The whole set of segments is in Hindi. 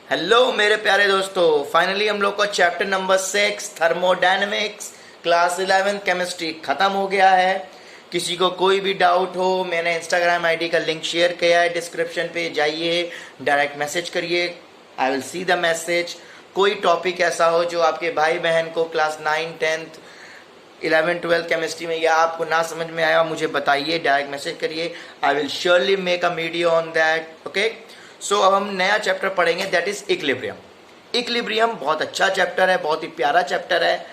हेलो मेरे प्यारे दोस्तों, फाइनली हम लोग का chapter number 6 thermodynamics class 11 chemistry खत्म हो गया है। किसी को कोई भी डाउट हो, मैंने इंस्टाग्राम आईडी का लिंक शेयर किया है डिस्क्रिप्शन पे, जाइए डायरेक्ट मैसेज करिए, I will see the message. कोई टॉपिक ऐसा हो जो आपके भाई बहन को क्लास 9 10th 11 12 केमिस्ट्री में या आपको ना समझ में आया, मुझे बताइए, डायरेक्ट मैसेज करिए, I will surely make a video on that. Okay, so अब हम नया चैप्टर पढ़ेंगे, दैट इज इक्विलिब्रियम। इक्विलिब्रियम बहुत अच्छा चैप्टर है, बहुत ही प्यारा चैप्टर है,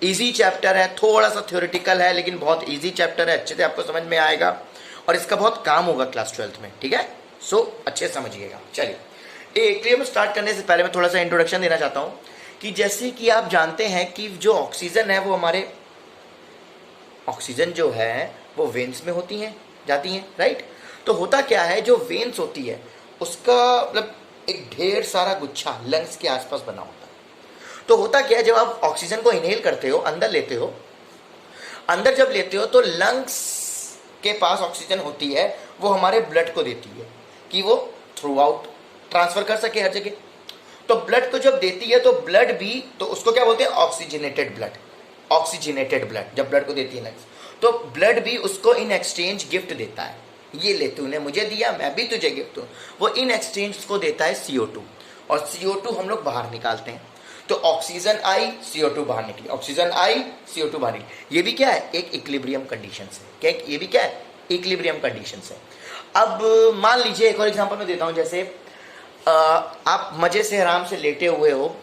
इजी चैप्टर है, थोड़ा सा थ्योरेटिकल है लेकिन बहुत इजी चैप्टर है, अच्छे से आपको समझ में आएगा और इसका बहुत काम होगा क्लास 12th में। ठीक है, सो अच्छे समझिएगा। चलिए, इक्विलिब्रियम स्टार्ट करने से पहले मैं थोड़ा सा इंट्रोडक्शन देना चाहता हूँ कि जैसे कि आप जानते हैं कि जो ऑक्सीजन है वो हमारे ऑक्सीजन जो है वो वेन्स में होती हैं, जाती हैं, राइट। तो होता क्या है, जो वेन्स होती है उसका मतलब एक ढेर सारा गुच्छा लंग्स के आसपास बना होता है। तो होता क्या है, जब आप ऑक्सीजन को इनहेल करते हो, अंदर लेते हो, अंदर जब लेते हो तो लंग्स के पास ऑक्सीजन होती है, वो हमारे ब्लड को देती है कि वो थ्रू आउट ट्रांसफर कर सके हर जगह। तो ब्लड को जब देती है तो ब्लड भी, तो उसको क्या बोलते हैं, ऑक्सीजनेटेड ब्लड। ऑक्सीजनेटेड ब्लड जब ब्लड को देती है लंग्स, तो ब्लड भी उसको इन एक्सचेंज गिफ्ट देता है, ये ले तूने मुझे दिया, मैं भी तुझे गिफ्ट दूँ। वो इन एक्सचेंज उसको देता है CO2, और CO2 हम लोग बाहर निकालते हैं। तो ऑक्सीजन आई, CO2 बाहर निकली, ऑक्सीजन आई, CO2 बाहर निकली। ये भी क्या है, एक इक्विलिब्रियम कंडीशन है। क्या ये भी क्या है, इक्विलिब्रियम कंडीशन है। अब मान लीजिए एक और एग्जांपल मैं देता हूँ, जैसे आप मजे से आराम से लेटे हुए हो,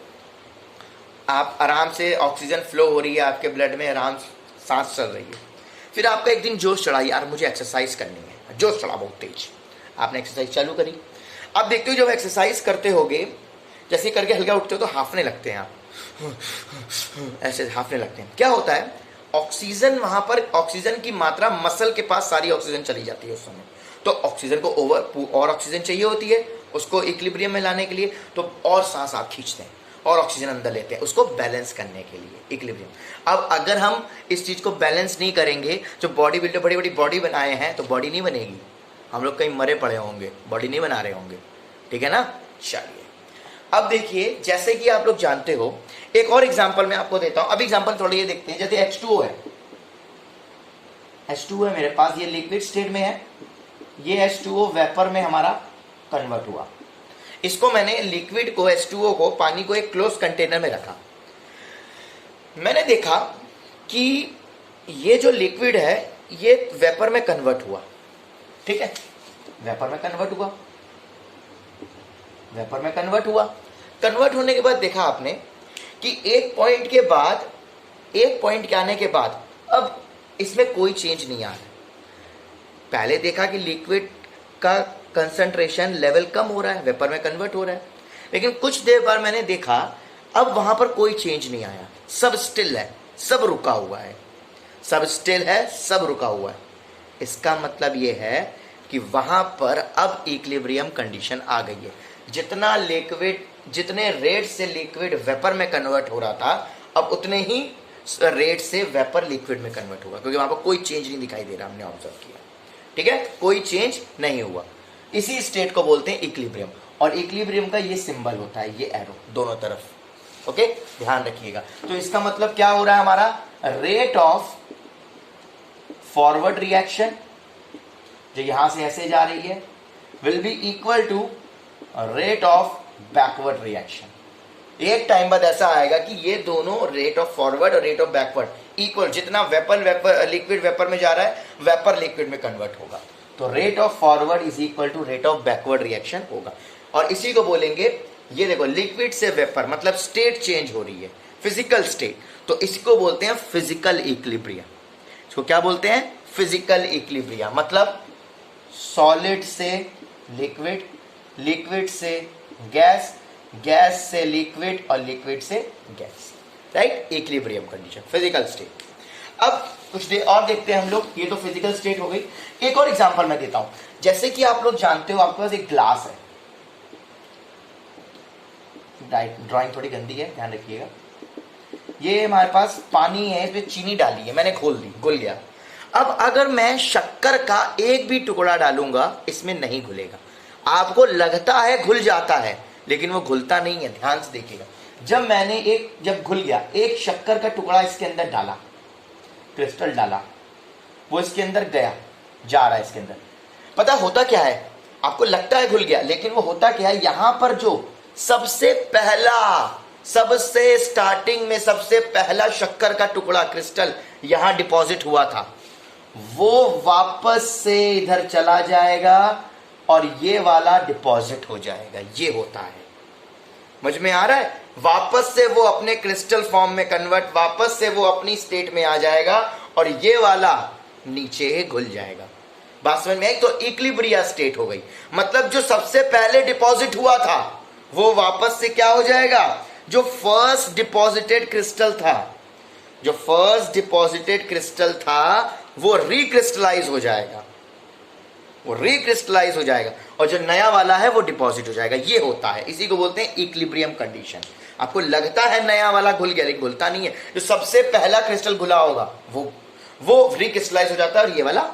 आप आराम से ऑक्सीजन फ्लो हो रही है आपके ब्लड में, आराम सांस चल रही है, फिर आपका एक दिन जोश चढ़ा, यार मुझे एक्सरसाइज करनी है, जोश चढ़ा बहुत तेज, आपने एक्सरसाइज चालू करी। आप देखते हो जब एक्सरसाइज करते होगे, जैसे करके हल्का उठते हो तो हाफने लगते हैं आप, ऐसे हाफने लगते हैं। क्या होता है, ऑक्सीजन वहां पर, ऑक्सीजन की मात्रा मसल के पास सारी ऑक्सीजन चली जाती है उस समय, तो ऑक्सीजन को और ऑक्सीजन चाहिए होती है उसको इक्विलिब्रियम में लाने के लिए, तो और सांस आप खींचते हैं और ऑक्सीजन अंदर लेते हैं उसको बैलेंस करने के लिए, इक्विलिब्रियम। अब अगर हम इस चीज को बैलेंस नहीं करेंगे, जो बॉडी बिल्डर बड़ी बड़ी बॉडी बनाए हैं तो बॉडी नहीं बनेगी, हम लोग कहीं मरे पड़े होंगे, बॉडी नहीं बना रहे होंगे। ठीक है ना। चलिए, अब देखिए, जैसे कि आप लोग जानते हो, एक और एग्जाम्पल मैं आपको देता हूं। अब एग्जाम्पल थोड़ा ये देखते हैं, जैसे H2O है, H2O है मेरे पास, ये लिक्विड स्टेट में है, ये H2O वेपर में हमारा कन्वर्ट हुआ। इसको मैंने लिक्विड को, H2O को, पानी को एक क्लोज कंटेनर में रखा। मैंने देखा कि ये जो लिक्विड है ये वेपर में कन्वर्ट हुआ। ठीक है, वेपर में कन्वर्ट हुआ, वेपर में कन्वर्ट हुआ। कन्वर्ट होने के बाद देखा आपने कि एक पॉइंट के बाद, एक पॉइंट के आने के बाद अब इसमें कोई चेंज नहीं आ रहा। पहले देखा कि लिक्विड का कंसंट्रेशन लेवल कम हो रहा है, वेपर में कन्वर्ट हो रहा है, लेकिन कुछ देर बाद मैंने देखा अब वहां पर कोई चेंज नहीं आया, सब स्टिल है, सब रुका हुआ है, सब स्टिल है, सब रुका हुआ है। इसका मतलब यह है कि वहां पर अब इक्विलिब्रियम कंडीशन आ गई है। जितना लिक्विड, जितने रेट से लिक्विड वेपर में कन्वर्ट हो रहा था, अब उतने ही रेट से वेपर लिक्विड में कन्वर्ट होगा, क्योंकि वहां पर कोई चेंज नहीं दिखाई दे रहा, हमने ऑब्जर्व किया। ठीक है, कोई चेंज नहीं हुआ। इसी स्टेट को बोलते हैं इक्विलिब्रियम, और इक्विलिब्रियम का ये सिंबल होता है, ये एरो दोनों तरफ। ओके, ध्यान रखिएगा। तो इसका मतलब क्या हो रहा है, हमारा रेट ऑफ फॉरवर्ड रिएक्शन जो यहां से ऐसे जा रही है will be equal to rate of backward reaction. एक टाइम बाद ऐसा आएगा कि ये दोनों, रेट ऑफ फॉरवर्ड और रेट ऑफ बैकवर्ड इक्वल, जितना वेपर लिक्विड वेपर में जा रहा है, वेपर लिक्विड में कन्वर्ट होगा, तो rate of forward is equal to rate of backward reaction होगा। और इसी को बोलेंगे, ये देखो, लिक्विड से वेपर मतलब स्टेट चेंज हो रही है, फिजिकल स्टेट, तो इसको बोलते हैं फिजिकल इक्विलिब्रियम। इसको क्या बोलते हैं, फिजिकल इक्विलिब्रियम। मतलब सॉलिड से लिक्विड, लिक्विड से गैस, गैस से लिक्विड और लिक्विड से gas, right, equilibrium condition, physical state. अब कुछ देर और देखते हैं हम लोग, ये तो फिजिकल स्टेट हो गई। एक और एग्जांपल मैं देता हूं, जैसे कि आप लोग जानते हो आपके पास एक ग्लास है, ड्राइंग थोड़ी गंदी है, ध्यान रखिएगा। ये हमारे पास पानी है, इसमें चीनी डाली है, मैंने घोल दी, घुल गया। अब अगर मैं शक्कर का एक भी टुकड़ा डालूंगा इसमें नहीं घुलेगा, आपको लगता है घुल जाता है, लेकिन वो घुलता नहीं है। ध्यान से देखिएगा, जब घुल गया, एक शक्कर का टुकड़ा इसके अंदर डाला, क्रिस्टल डाला, वो इसके अंदर गया, जा रहा है इसके अंदर, पता होता क्या है? आपको लगता है घुल गया, लेकिन वो होता क्या है, यहां पर जो सबसे स्टार्टिंग में सबसे पहला शक्कर का टुकड़ा क्रिस्टल यहां डिपॉजिट हुआ था, वो वापस से इधर चला जाएगा और ये वाला डिपॉजिट हो जाएगा। ये होता है, समझ में आ रहा है? वापस से वो अपने क्रिस्टल फॉर्म में कन्वर्ट, वापस से वो अपनी स्टेट में आ जाएगा और ये वाला नीचे घुल जाएगा। बात समझ में आई? तो इक्विलिब्रिया स्टेट हो गई, मतलब जो सबसे पहले डिपॉजिट हुआ था वो वापस से क्या हो जाएगा? जो फर्स्ट डिपॉजिटेड क्रिस्टल था वो रिक्रिस्टलाइज हो जाएगा, और जो नया वाला है वो डिपॉजिट हो जाएगा। ये होता है, इसी को बोलते हैं इक्विलिब्रियम कंडीशन। आपको लगता है नया वाला घुल गया, लेकिन घुलता नहीं है। जो सबसे पहला क्रिस्टल घुला होगा वो रिक्रिस्टलाइज हो जाता है और ये वाला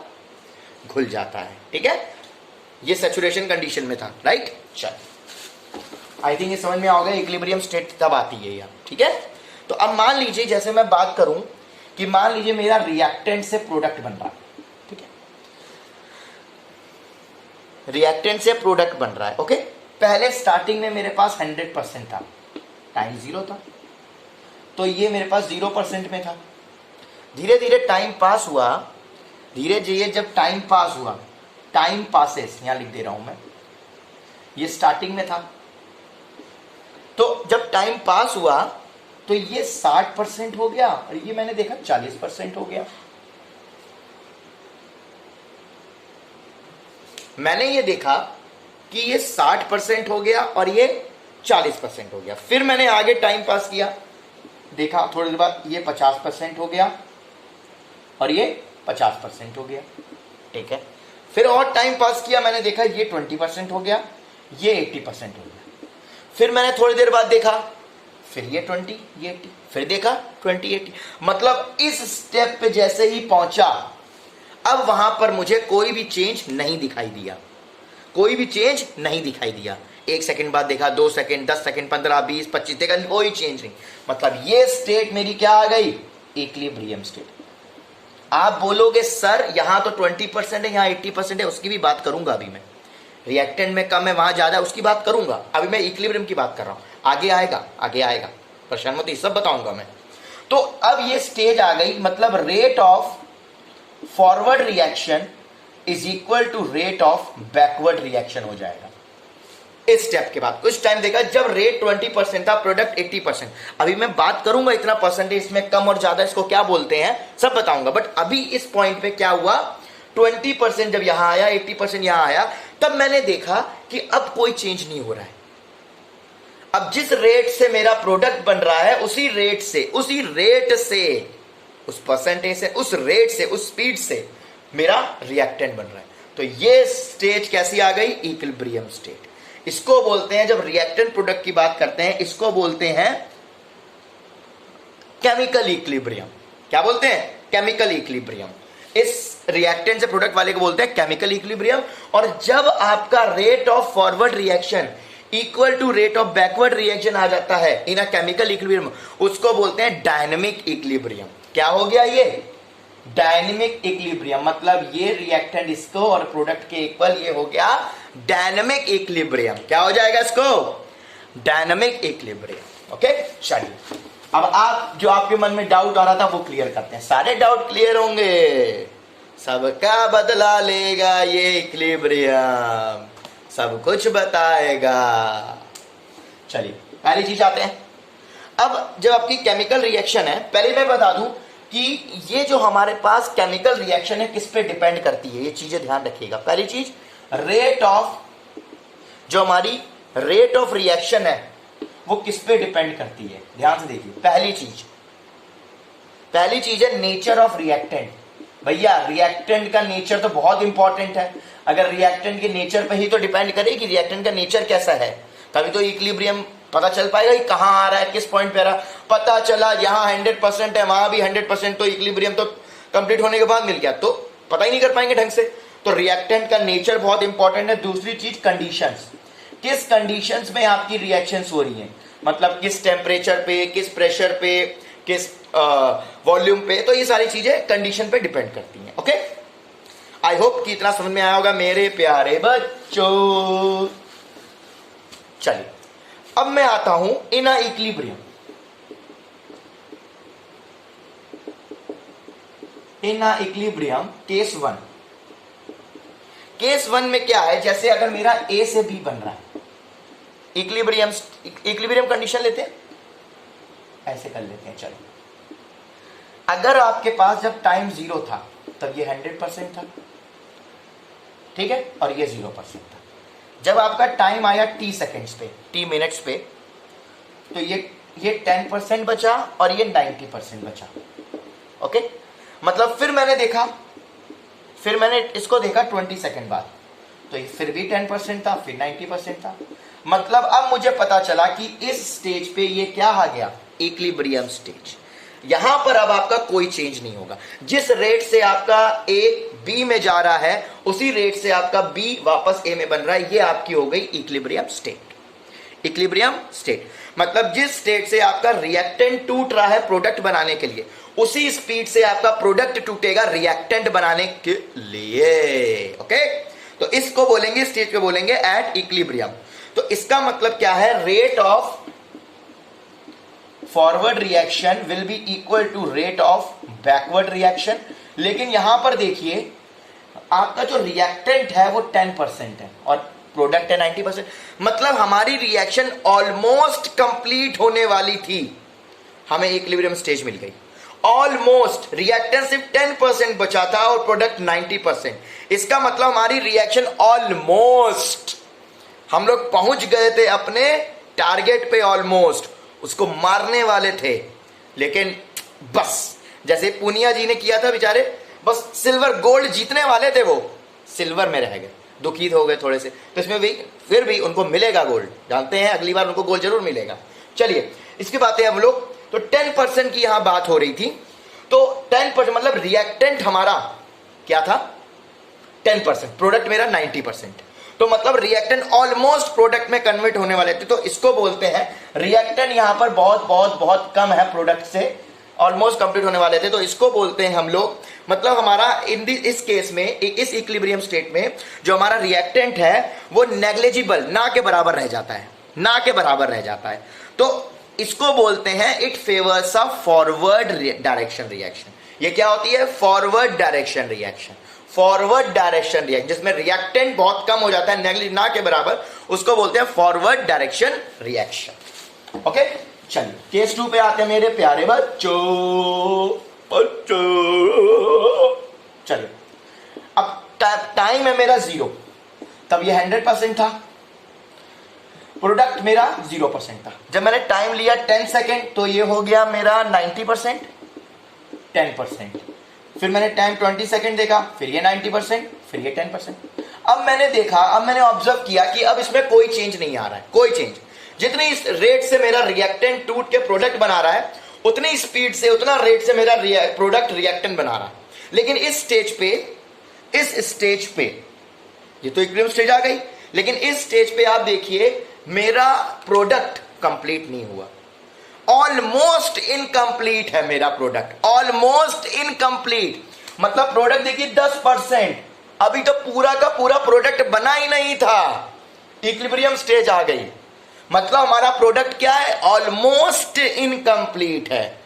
घुल जाता है। ठीक है, ये सैचुरेशन कंडीशन में था, राइट? चल, आई थिंक ये समझ में आ गया, इक्विलिब्रियम स्टेट तब आती है यार। ठीक है, तो अब मान लीजिए, जैसे मैं बात करूं कि मान लीजिए मेरा रिएक्टेंट से प्रोडक्ट बन रहा है। ठीक है, रिएक्टेंट से प्रोडक्ट बन रहा है। ओके, पहले स्टार्टिंग में मेरे पास 100% था, टाइम 0 था, तो ये मेरे पास 0% में था। धीरे धीरे टाइम पास हुआ, जब टाइम पास हुआ, टाइम पासेस यहां लिख दे रहा हूं मैं, ये स्टार्टिंग में था, तो जब टाइम पास हुआ तो ये 60% हो गया और ये मैंने देखा 40% हो गया। मैंने ये देखा कि ये 60% हो गया और ये 40% हो गया। फिर मैंने आगे टाइम पास किया, देखा थोड़ी देर बाद ये 50% हो गया और ये 50% हो गया। ठीक है, फिर और टाइम पास किया, मैंने देखा ये 20% हो गया, ये 80% हो गया। फिर मैंने थोड़ी देर बाद देखा, फिर ये 20, ये 80, फिर देखा 20, 80। मतलब इस स्टेप पे जैसे ही पहुंचा, अब वहां पर मुझे कोई भी चेंज नहीं दिखाई दिया, 1 सेकंड बाद देखा, 2 सेकंड, 10 सेकंड, 15, 20, 25, देखा कोई चेंज नहीं। मतलब ये स्टेट मेरी क्या आ गई? Equilibrium state. आप बोलोगे सर यहां तो 20% है, यहां 80% है, उसकी भी बात करूंगा अभी मैं। रिएक्टेंट में कम है, वहां ज्यादा है, उसकी बात करूंगा। अभी मैं इक्विलिब्रियम की बात कर रहा हूं, आगे आएगा, परेशान मत, सब बताऊंगा मैं। तो अब ये स्टेज आ गई, मतलब rate of forward reaction is equal to rate of backward reaction हो जाएगा। इस स्टेप के बाद कुछ टाइम देखा, जब रेट 20% था, प्रोडक्ट 80%। अभी मैं बात करूंगा इतना परसेंटेज में कम और ज्यादा इसको क्या बोलते हैं सब बताऊंगा, बट अभी इस पॉइंट पे क्या हुआ, 20% जब यहां आया, 80% यहां आया, तब मैंने देखा कि अब कोई चेंज नहीं हो रहा है। अब जिस रेट से मेरा प्रोडक्ट बन रहा है, उसी रेट से, उस परसेंटेज से, उस रेट से, उस स्पीड से मेरा रिएक्टेंट बन रहा है। तो ये स्टेज कैसी आ गई? Equilibrium state. इसको बोलते हैं, जब रिएक्टेंट प्रोडक्ट की बात करते हैं, इसको बोलते हैं केमिकल इक्विलिब्रियम। क्या बोलते हैं? Chemical equilibrium. इस रिएक्टेंट से प्रोडक्ट वाले को बोलते हैं केमिकल इक्विलिब्रियम। और जब आपका rate of forward reaction equal to rate of backward reaction आ जाता है इन अ केमिकल इक्विलिब्रियम, उसको बोलते हैं डायनेमिक इक्विलिब्रियम। क्या हो गया ये? Dynamic equilibrium. मतलब ये रिएक्टेंट इसको और प्रोडक्ट के इक्वल, ये हो गया डायनेमिक इक्विलिब्रियम। क्या हो जाएगा इसको? Dynamic equilibrium. ओके, चलिए अब आप जो आपके मन में डाउट आ रहा था वो क्लियर करते हैं। सारे डाउट क्लियर होंगे, सबका बदला लेगा ये इक्विलिब्रियम, सब कुछ बताएगा। चलिए पहली चीज आते हैं। अब जब आपकी केमिकल रिएक्शन है, पहले मैं बता दूं कि ये जो हमारे पास केमिकल रिएक्शन है किस पे डिपेंड करती है, ये चीजें ध्यान रखिएगा। पहली चीज, रेट ऑफ, जो हमारी रेट ऑफ रिएक्शन है वो किस पे डिपेंड करती है, ध्यान से देखिए। पहली चीज है नेचर ऑफ रिएक्टेंट। भैया रिएक्टेंट का नेचर तो बहुत इंपॉर्टेंट है। अगर रिएक्टेंट के नेचर पे ही तो डिपेंड करे कि रिएक्टेंट का नेचर कैसा है, तभी तो इक्विलिब्रियम पता चल पाएगा कि कहां आ रहा है, किस पॉइंट पे आ रहा है। पता चला यहां 100% है, वहां भी 100%, तो इक्विलिब्रियम तो कंप्लीट होने के बाद मिल गया, तो पता ही नहीं कर पाएंगे ढंग से। तो रिएक्टेंट का नेचर बहुत इंपॉर्टेंट है। दूसरी चीज कंडीशंस, किस कंडीशंस में आपकी रिएक्शंस हो रही हैं, मतलब किस टेम्परेचर पे, किस प्रेशर पे, किस वॉल्यूम पे, तो ये सारी चीजें कंडीशन पे डिपेंड करती हैं। ओके, आई होप कि इतना समझ में आया होगा मेरे प्यारे बच्चों। चलिए अब मैं आता हूं in equilibrium. In equilibrium case 1। Case 1 में क्या है, जैसे अगर मेरा ए से बी बन रहा है, इक्विलिब्रियम कंडीशन लेते हैं, ऐसे कर लेते हैं। चलो, अगर आपके पास जब टाइम 0 था तब ये 100% था, ठीक है, और ये 0% था। जब आपका टाइम आया t सेकेंड्स पे, t मिनट्स पे, तो ये 10% बचा और ये 90% बचा। ओके, मतलब फिर मैंने इसको देखा 20 सेकेंड बाद, तो ये फिर भी 10% था, फिर 90% था। मतलब अब मुझे पता चला कि इस स्टेज पे ये क्या आ गया, इक्विलिब्रियम स्टेज। यहां पर अब आपका कोई चेंज नहीं होगा। जिस रेट से आपका ए बी में जा रहा है, उसी रेट से आपका बी वापस ए में बन रहा है। ये आपकी हो गई इक्विलिब्रियम स्टेट। इक्विलिब्रियम स्टेट मतलब जिस स्टेट से आपका रिएक्टेंट टूट रहा है प्रोडक्ट बनाने के लिए, उसी स्पीड से आपका प्रोडक्ट टूटेगा रिएक्टेंट बनाने के लिए। ओके, तो इसको बोलेंगे, स्टेज पे बोलेंगे एट इक्विलिब्रियम। तो इसका मतलब क्या है, rate of forward reaction will be equal to rate of backward reaction. लेकिन यहां पर देखिए, आपका जो रिएक्टेंट है वो 10% है और प्रोडक्ट है 90%। मतलब हमारी रिएक्शन ऑलमोस्ट कंप्लीट होने वाली थी, हमें इक्विलिब्रियम स्टेज मिल गई। ऑलमोस्ट, रिएक्टेंट सिर्फ 10% बचा था और प्रोडक्ट 90%। इसका मतलब हमारी रिएक्शन ऑलमोस्ट, हम लोग पहुंच गए थे अपने टारगेट पे, ऑलमोस्ट उसको मारने वाले थे। लेकिन बस जैसे पूनिया जी ने किया था बेचारे, बस सिल्वर गोल्ड जीतने वाले थे, वो सिल्वर में रह गए, दुखी हो गए थोड़े से। तो इसमें भी फिर भी उनको मिलेगा गोल्ड, जानते हैं अगली बार उनको गोल्ड जरूर मिलेगा। चलिए इसकी बातें हम लोग, तो 10% की यहां बात हो रही थी। तो 10% मतलब रिएक्टेंट हमारा क्या था, 10%, प्रोडक्ट मेरा 90%। तो मतलब रिएक्टेंट ऑलमोस्ट प्रोडक्ट में कन्वर्ट होने वाले थे। तो इसको बोलते हैं, रिएक्टेंट यहां पर बहुत बहुत बहुत कम है, प्रोडक्ट से ऑलमोस्ट कंप्लीट होने वाले थे, तो इसको बोलते हैं हम लोग, मतलब हमारा इस केस में, इस इक्विलिब्रियम स्टेट में जो हमारा रिएक्टेंट है वो नेग्लिजिबल, ना के बराबर रह जाता है, ना के बराबर रह जाता है। तो इसको बोलते हैं it favours a forward direction reaction. ये क्या होती है, forward direction reaction. Forward direction reaction जिसमें रिएक्टेंट बहुत कम हो जाता है, नेग्लिजिबल, ना के बराबर, उसको बोलते हैं फॉरवर्ड डायरेक्शन रिएक्शन। ओके, चलिए केस 2 पे आते हैं मेरे प्यारे बच्चों। चलिए, अब टाइम है मेरा 0, तब ये 100% था, प्रोडक्ट मेरा 0% था। जब मैंने टाइम लिया 10 सेकेंड, तो ये हो गया मेरा 90%, 10%। फिर मैंने टाइम 20 सेकेंड देखा, फिर ये 90%, फिर ये 10%। अब मैंने देखा, अब मैंने ऑब्जर्व किया कि अब इसमें कोई चेंज नहीं आ रहा है, कोई चेंज। जितनी इस रेट से मेरा रिएक्टेंट टूट के प्रोडक्ट बना रहा है, उतनी स्पीड से, उतना रेट से मेरा प्रोडक्ट रिएक्टेंट बना रहा है। लेकिन इस स्टेज पे, ये तो इक्विलिब्रियम स्टेज आ गई, लेकिन इस स्टेज पे आप देखिए मेरा प्रोडक्ट कंप्लीट नहीं हुआ, ऑलमोस्ट इनकम्प्लीट है मेरा प्रोडक्ट, ऑलमोस्ट इनकम्प्लीट। मतलब प्रोडक्ट देखिए 10%, अभी तो पूरा का पूरा प्रोडक्ट बना ही नहीं था, इक्विलिब्रियम स्टेज आ गई। मतलब हमारा प्रोडक्ट क्या है, ऑलमोस्ट इनकम्प्लीट है,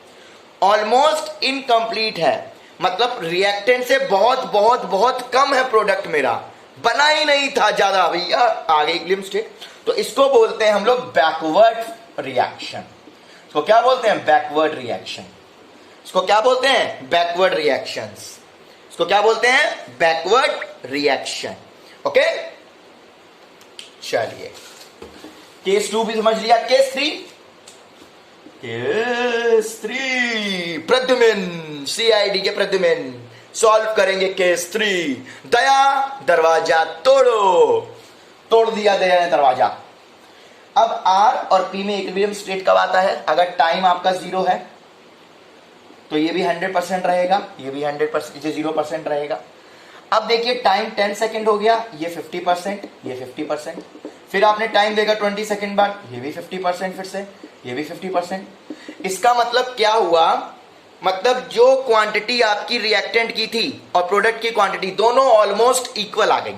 ऑलमोस्ट इनकम्प्लीट है। मतलब रिएक्टेंट से बहुत बहुत बहुत कम है प्रोडक्ट, मेरा बना ही नहीं था ज्यादा, भैया आ गई इक्विलिब्रियम स्टेट। तो इसको बोलते हैं हम लोग बैकवर्ड रिएक्शन। इसको क्या बोलते हैं, बैकवर्ड रिएक्शन। इसको क्या बोलते हैं, बैकवर्ड रिएक्शंस। इसको क्या बोलते हैं, बैकवर्ड रिएक्शन। ओके, चलिए केस 2 भी समझ लिया। केस 3, प्रद्युम्न, सीआईडी के प्रद्युम्न सॉल्व करेंगे केस 3। दया दरवाजा तोड़ो, तोड़ दिया दया ने दरवाजा। अब आर और पी में इक्विलिब्रियम स्टेट कब आता है, अगर टाइम आपका 0 है तो ये भी 100% रहेगा, ये भी 100%, ये 0% रहेगा। अब देखिए टाइम 10 सेकंड हो गया, ये 50%, ये 50%, फिर आपने टाइम देगा 20 सेकंड बाद, ये भी 50%, फिर से ये भी 50%। इसका मतलब क्या हुआ, मतलब जो क्वांटिटी आपकी रिएक्टेंट की थी और प्रोडक्ट की क्वांटिटी दोनों ऑलमोस्ट इक्वल आ गई।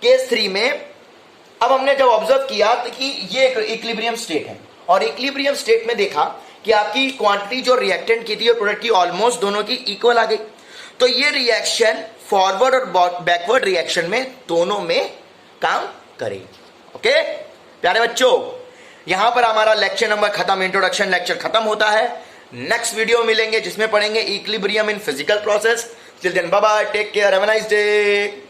केस 3 में अब हमने जब ऑब्जर्व किया तो कि ये इक्विलिब्रियम स्टेट है, और इक्विलिब्रियम स्टेट में देखा कि आपकी क्वांटिटी जो रिएक्टेंट की थी और प्रोडक्ट की ऑलमोस्ट दोनों की इक्वल आ गई। तो ये रिएक्शन फॉरवर्ड और बैकवर्ड रिएक्शन में दोनों में काम करेगी। ओके प्यारे बच्चों, यहां पर हमारा लेक्चर नंबर खत्म, इंट्रोडक्शन लेक्चर खत्म होता है। नेक्स्ट वीडियो मिलेंगे जिसमें पढ़ेंगे equilibrium in physical process. Till then bye bye, take care, have a nice day.